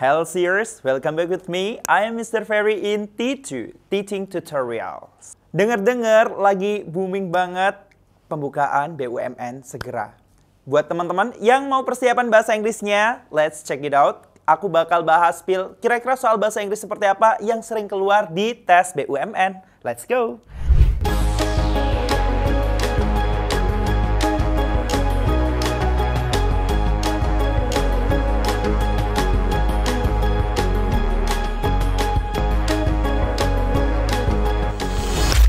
Healthiers, welcome back with me. I am Mr. Ferry in T2, Teaching Tutorials. Dengar-dengar lagi booming banget pembukaan BUMN segera. Buat teman-teman yang mau persiapan bahasa Inggrisnya, let's check it out. Aku bakal bahas kira-kira soal bahasa Inggris seperti apa yang sering keluar di tes BUMN. Let's go!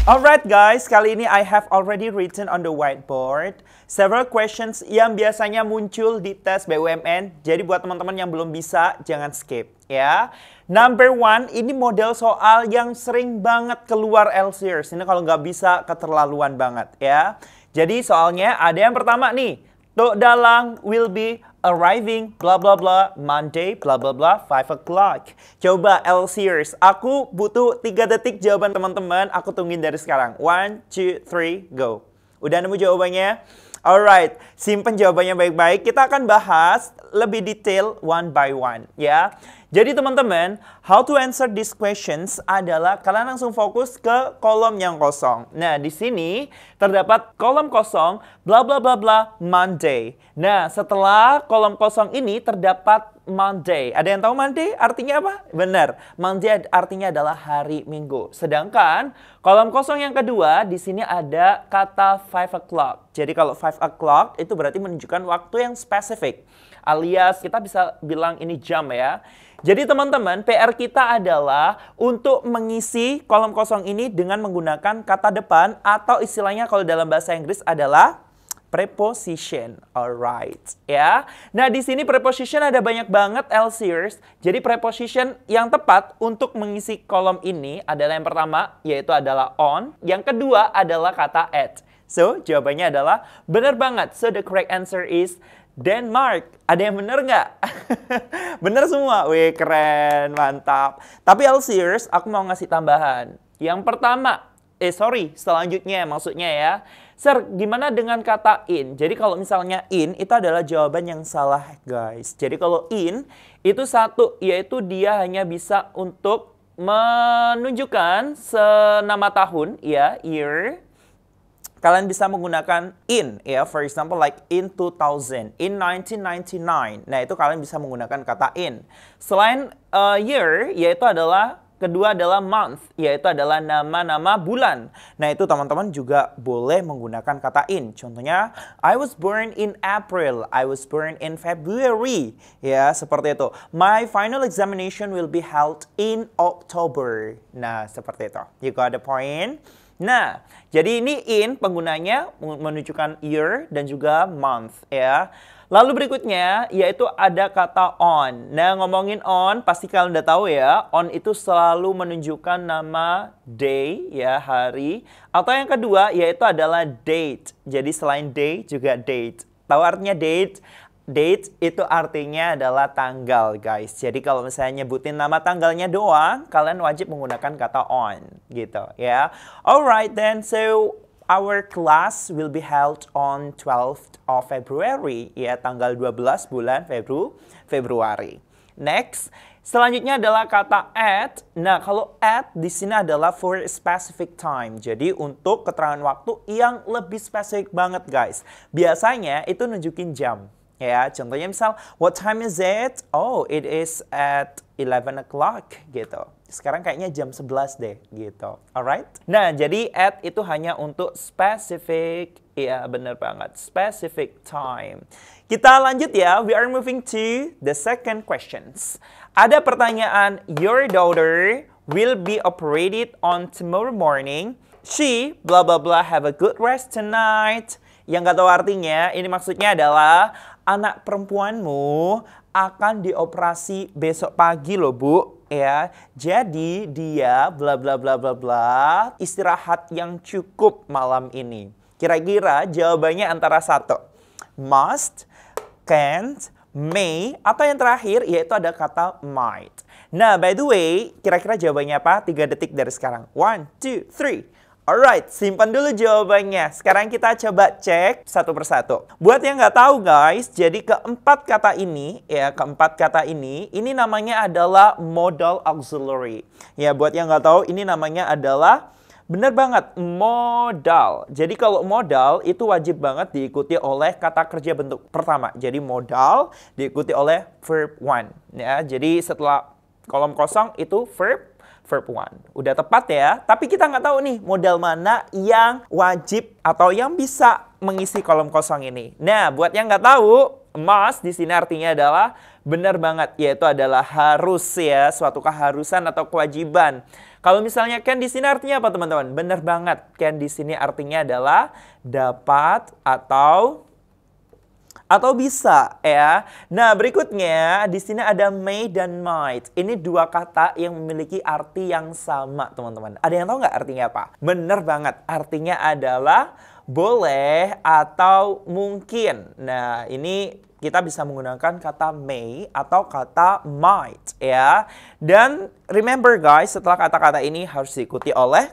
Alright guys, kali ini I have already written on the whiteboard several questions yang biasanya muncul di tes BUMN. Jadi buat teman-teman yang belum bisa, jangan skip ya. Number one, ini model soal yang sering banget keluar LCRs. Ini kalau nggak bisa keterlaluan banget ya. Jadi soalnya ada yang pertama nih. Tok Dalang will be arriving blah blah blah Monday blah blah blah 5 o'clock. Coba LCRs, aku butuh 3 detik jawaban teman-teman. Aku tungguin dari sekarang. 1, 2, 3, go. Udah nemu jawabannya? Alright, simpen jawabannya baik-baik. Kita akan bahas lebih detail one by one ya. Jadi teman-teman, how to answer these questions adalah kalian langsung fokus ke kolom yang kosong. Nah, di sini terdapat kolom kosong bla bla bla bla Monday. Nah, setelah kolom kosong ini terdapat Monday. Ada yang tahu Monday artinya apa? Benar, Monday artinya adalah hari Minggu. Sedangkan kolom kosong yang kedua di sini ada kata 5 o'clock. Jadi kalau 5 o'clock itu berarti menunjukkan waktu yang spesifik. Alias kita bisa bilang ini jam ya. Jadi teman-teman, PR kita adalah untuk mengisi kolom kosong ini dengan menggunakan kata depan atau istilahnya kalau dalam bahasa Inggris adalah preposition. Alright, ya. Nah, di sini preposition ada banyak banget LCRs. Jadi preposition yang tepat untuk mengisi kolom ini adalah yang pertama, yaitu adalah on. Yang kedua adalah kata at. So, jawabannya adalah benar banget. So, the correct answer is Denmark. Ada yang benar nggak? Benar semua. Wih, keren, mantap. Tapi LCRs, aku mau ngasih tambahan. Yang pertama, selanjutnya maksudnya ya. Sir, gimana dengan kata in? Jadi kalau misalnya in, itu adalah jawaban yang salah, guys. Jadi kalau in, itu satu, yaitu dia hanya bisa untuk menunjukkan senama tahun, ya, year. Kalian bisa menggunakan in, ya, for example like in 2000, in 1999. Nah, itu kalian bisa menggunakan kata in. Selain year, yaitu adalah, kedua adalah month, yaitu adalah nama-nama bulan. Nah, itu teman-teman juga boleh menggunakan kata in. Contohnya, I was born in April, I was born in February. Ya, seperti itu. My final examination will be held in October. Nah, seperti itu. You got the point? Nah, jadi ini in penggunanya menunjukkan year dan juga month ya. Lalu berikutnya yaitu ada kata on. Nah, ngomongin on pasti kalian udah tahu ya. On itu selalu menunjukkan nama day ya, hari. Atau yang kedua yaitu adalah date. Jadi selain day juga date. Tahu artinya date? Date itu artinya adalah tanggal, guys. Jadi kalau misalnya nyebutin nama tanggalnya doang, kalian wajib menggunakan kata on, gitu ya. Alright then, so our class will be held on 12th of February, ya, tanggal 12 bulan Februari. Next, selanjutnya adalah kata at. Nah, kalau at di sini adalah for a specific time. Jadi untuk keterangan waktu yang lebih spesifik banget, guys. Biasanya itu nunjukin jam. Ya, contohnya misal, what time is it? Oh, it is at 11 o'clock, gitu. Sekarang kayaknya jam 11 deh, gitu. Alright? Nah, jadi at itu hanya untuk specific, ya bener banget, specific time. Kita lanjut ya, we are moving to the second questions. Ada pertanyaan, your daughter will be operated on tomorrow morning. She, blah blah blah, have a good rest tonight. Yang gak tahu artinya, ini maksudnya adalah anak perempuanmu akan dioperasi besok pagi loh, Bu. Ya, jadi dia bla bla bla bla bla istirahat yang cukup malam ini. Kira-kira jawabannya antara satu, must, can't, may, atau yang terakhir yaitu ada kata might. Nah, by the way, kira-kira jawabannya apa? 3 detik dari sekarang. 1, 2, 3. Alright, simpan dulu jawabannya. Sekarang kita coba cek satu persatu. Buat yang nggak tahu guys, jadi keempat kata ini namanya adalah modal auxiliary. Ya, buat yang nggak tahu, ini namanya adalah, benar banget, modal. Jadi kalau modal itu wajib banget diikuti oleh kata kerja bentuk pertama. Jadi modal diikuti oleh verb one. Ya, jadi setelah kolom kosong itu verb one. Udah tepat ya. Tapi kita nggak tahu nih modal mana yang wajib atau yang bisa mengisi kolom kosong ini. Nah, buat yang nggak tahu, must di sini artinya adalah benar banget, yaitu adalah harus ya, suatu keharusan atau kewajiban. Kalau misalnya can di sini artinya apa teman-teman? Benar banget. Can di sini artinya adalah dapat atau bisa ya. Nah, berikutnya di sini ada may dan might. Ini dua kata yang memiliki arti yang sama, teman-teman. Ada yang tahu nggak artinya apa? Bener banget. Artinya adalah boleh atau mungkin. Nah, ini kita bisa menggunakan kata may atau kata might ya. Dan remember guys, setelah kata-kata ini harus diikuti oleh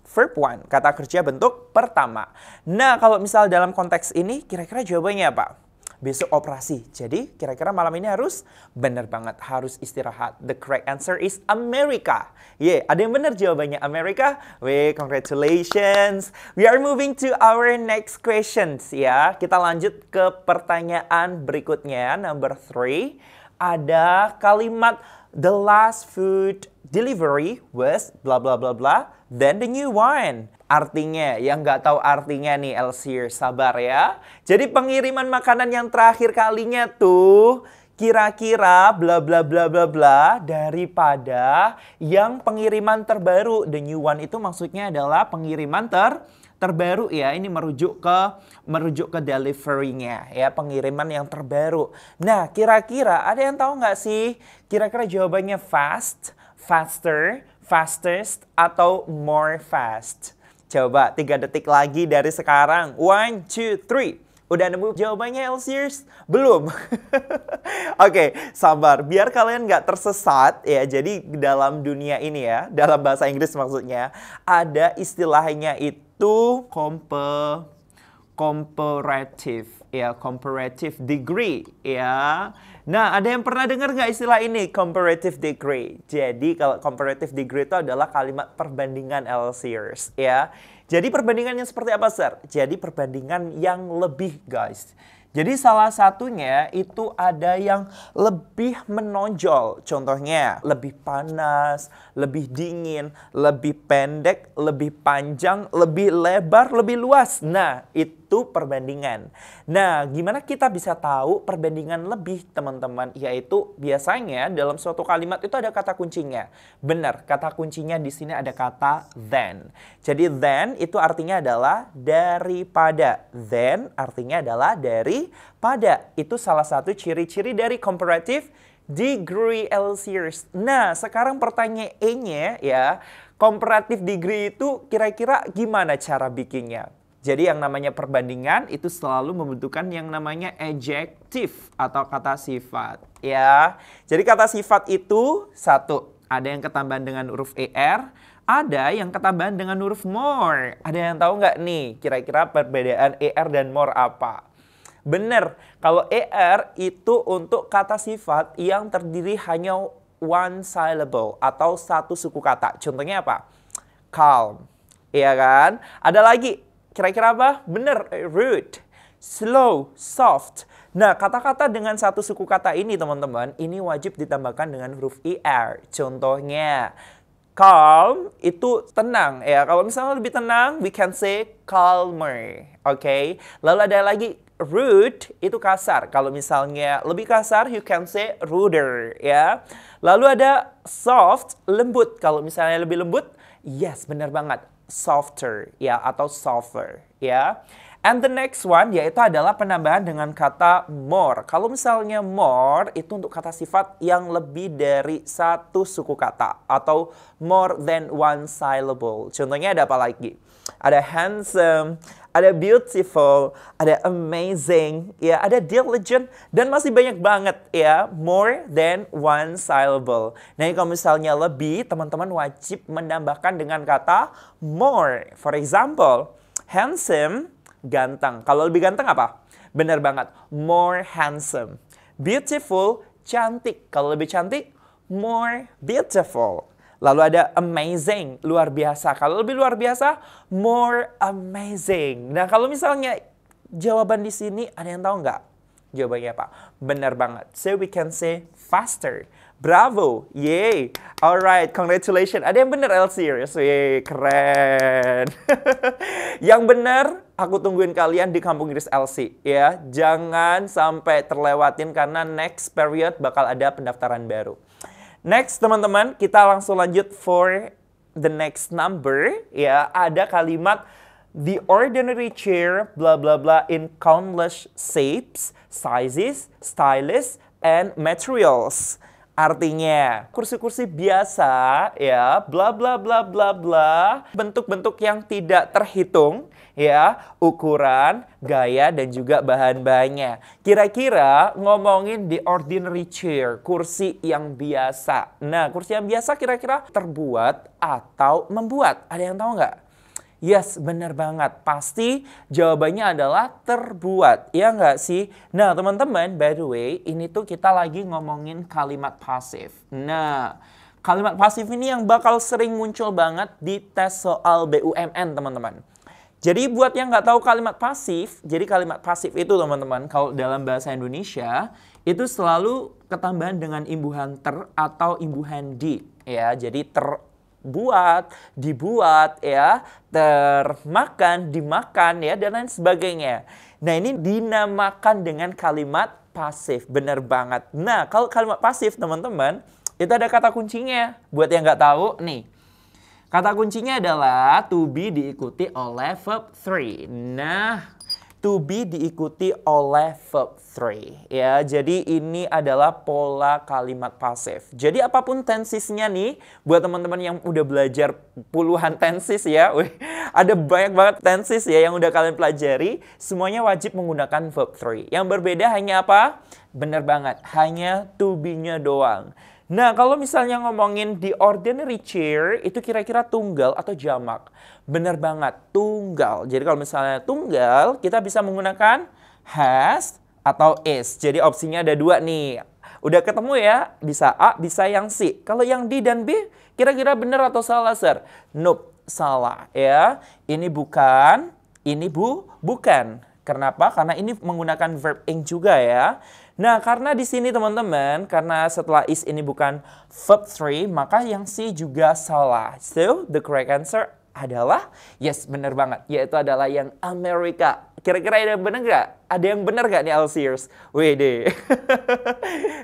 verb one, kata kerja bentuk pertama. Nah, kalau misal dalam konteks ini, kira-kira jawabannya apa? Besok operasi. Jadi kira-kira malam ini harus benar banget, harus istirahat. The correct answer is America. Ada yang benar jawabannya Amerika. Congratulations. We are moving to our next questions ya. Kita lanjut ke pertanyaan berikutnya, number 3. Ada kalimat the last food delivery was bla bla bla bla, then the new one. Artinya, yang nggak tahu artinya nih Elsier, sabar ya. Jadi pengiriman makanan yang terakhir kalinya tuh kira-kira bla bla bla bla bla daripada yang pengiriman terbaru. The new one itu maksudnya adalah pengiriman terbaru ya. Ini merujuk ke delivery-nya ya, pengiriman yang terbaru. Nah, kira-kira ada yang tahu nggak sih? Kira-kira jawabannya fast, faster, fastest, atau more fast? Coba 3 detik lagi dari sekarang. 1, 2, 3. Udah nemu jawabannya Elsiers? Belum? Oke, sabar. Biar kalian nggak tersesat ya. Jadi dalam dunia ini ya, dalam bahasa Inggris maksudnya, ada istilahnya itu comparative ya, comparative degree ya. Nah, ada yang pernah dengar nggak istilah ini, comparative degree? Jadi kalau comparative degree itu adalah kalimat perbandingan Elsiers ya. Jadi perbandingannya seperti apa, Sir? Jadi perbandingan yang lebih, guys. Jadi salah satunya itu ada yang lebih menonjol. Contohnya lebih panas, lebih dingin, lebih pendek, lebih panjang, lebih lebar, lebih luas. Nah, itu perbandingan. Nah, gimana kita bisa tahu perbandingan lebih, teman-teman? Yaitu biasanya dalam suatu kalimat itu ada kata kuncinya. Benar, kata kuncinya di sini ada kata than. Jadi than itu artinya adalah daripada. Than artinya adalah daripada. Itu salah satu ciri-ciri dari comparative degree Elsiers. Nah, sekarang pertanyaannya ya, comparative degree itu kira-kira gimana cara bikinnya? Jadi yang namanya perbandingan itu selalu membutuhkan yang namanya adjective atau kata sifat ya. Jadi kata sifat itu satu, ada yang ketambahan dengan huruf er, ada yang ketambahan dengan huruf more. Ada yang tahu nggak nih kira-kira perbedaan er dan more apa? Bener, kalau er itu untuk kata sifat yang terdiri hanya one syllable atau satu suku kata. Contohnya apa? Calm, iya kan? Ada lagi, kira-kira apa? Bener, rude, slow, soft. Nah, kata-kata dengan satu suku kata ini teman-teman, ini wajib ditambahkan dengan huruf er. Contohnya, calm itu tenang ya. Kalau misalnya lebih tenang, we can say calmer. Oke. Lalu ada lagi rude itu kasar. Kalau misalnya lebih kasar, you can say ruder ya. Lalu ada soft, lembut. Kalau misalnya lebih lembut, yes, benar banget, softer ya atau softer ya. And the next one yaitu adalah penambahan dengan kata more. Kalau misalnya more itu untuk kata sifat yang lebih dari satu suku kata atau more than one syllable. Contohnya ada apa lagi? ada handsome, ada beautiful, ada amazing, ya, ada diligent, dan masih banyak banget ya, more than one syllable. Nah, kalau misalnya lebih, teman-teman wajib menambahkan dengan kata more. For example, handsome, ganteng. Kalau lebih ganteng apa? Benar banget, more handsome. Beautiful, cantik. Kalau lebih cantik, more beautiful. Lalu ada amazing, luar biasa. Kalau lebih luar biasa, more amazing. Nah, kalau misalnya jawaban di sini ada yang tahu nggak? Jawabannya apa? Benar banget. So we can say faster. Bravo, yay. Alright, congratulations. Ada yang benar Elsirs, yay, keren. Yang benar, aku tungguin kalian di Kampung Inggris LC ya. Jangan sampai terlewatin karena next period bakal ada pendaftaran baru. Next teman-teman, kita langsung lanjut for the next number ya. Ada kalimat the ordinary chair blah blah blah in countless shapes, sizes, styles, and materials. Artinya, kursi-kursi biasa ya, bla bla bla bla bla, bentuk-bentuk yang tidak terhitung ya, ukuran, gaya, dan juga bahan-bahannya. Kira-kira ngomongin the ordinary chair, kursi yang biasa. Nah, kursi yang biasa kira-kira terbuat atau membuat? Ada yang tahu nggak? Yes, benar banget. Pasti jawabannya adalah terbuat. Ya nggak sih? Nah, teman-teman, by the way, ini tuh kita lagi ngomongin kalimat pasif. Nah, kalimat pasif ini yang bakal sering muncul banget di tes soal BUMN, teman-teman. Jadi buat yang nggak tahu kalimat pasif, jadi kalimat pasif itu, teman-teman, kalau dalam bahasa Indonesia, itu selalu ketambahan dengan imbuhan ter atau imbuhan di. Ya, jadi buat, dibuat ya, termakan, dimakan ya, dan lain sebagainya. Nah, ini dinamakan dengan kalimat pasif, benar banget. Nah, kalau kalimat pasif teman-teman, itu ada kata kuncinya. Buat yang nggak tahu nih, kata kuncinya adalah to be diikuti oleh verb 3. Nah, to be diikuti oleh verb 3 ya. Jadi ini adalah pola kalimat pasif. Jadi apapun tensesnya nih, buat teman-teman yang udah belajar puluhan tenses ya, ada banyak banget tenses ya yang udah kalian pelajari, semuanya wajib menggunakan verb 3. Yang berbeda hanya apa? Bener banget, hanya to be-nya doang. Nah, kalau misalnya ngomongin the ordinary chair, itu kira-kira tunggal atau jamak? Bener banget, tunggal. Jadi kalau misalnya tunggal, kita bisa menggunakan has atau is. Jadi opsinya ada dua nih. Udah ketemu ya, bisa A, bisa yang C. Kalau yang D dan B, kira-kira bener atau salah, Sir? Nope, salah ya. Ini bukan, ini bukan. Kenapa? Karena ini menggunakan verb ing juga ya. Nah, karena di sini teman-teman, karena setelah is ini bukan verb 3, maka yang C juga salah. So, the correct answer adalah, yes, benar banget, yaitu adalah yang Amerika. Kira-kira ada yang benar nggak? Ada yang benar nggak nih, Elsirs? Wede.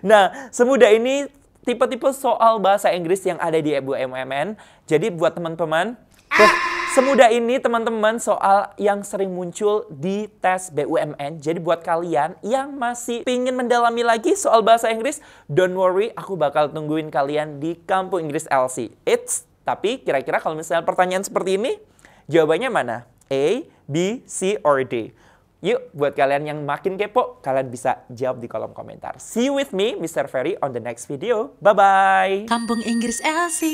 Nah, semudah ini tipe-tipe soal bahasa Inggris yang ada di BUMN. Jadi buat teman-teman, semudah ini teman-teman soal yang sering muncul di tes BUMN. Jadi buat kalian yang masih ingin mendalami lagi soal bahasa Inggris, don't worry, aku bakal tungguin kalian di Kampung Inggris LC. Tapi kira-kira kalau misalnya pertanyaan seperti ini, jawabannya mana? A, B, C, or D? Yuk, buat kalian yang makin kepo, kalian bisa jawab di kolom komentar. See you with me, Mr. Ferry, on the next video. Bye-bye! Kampung Inggris LC.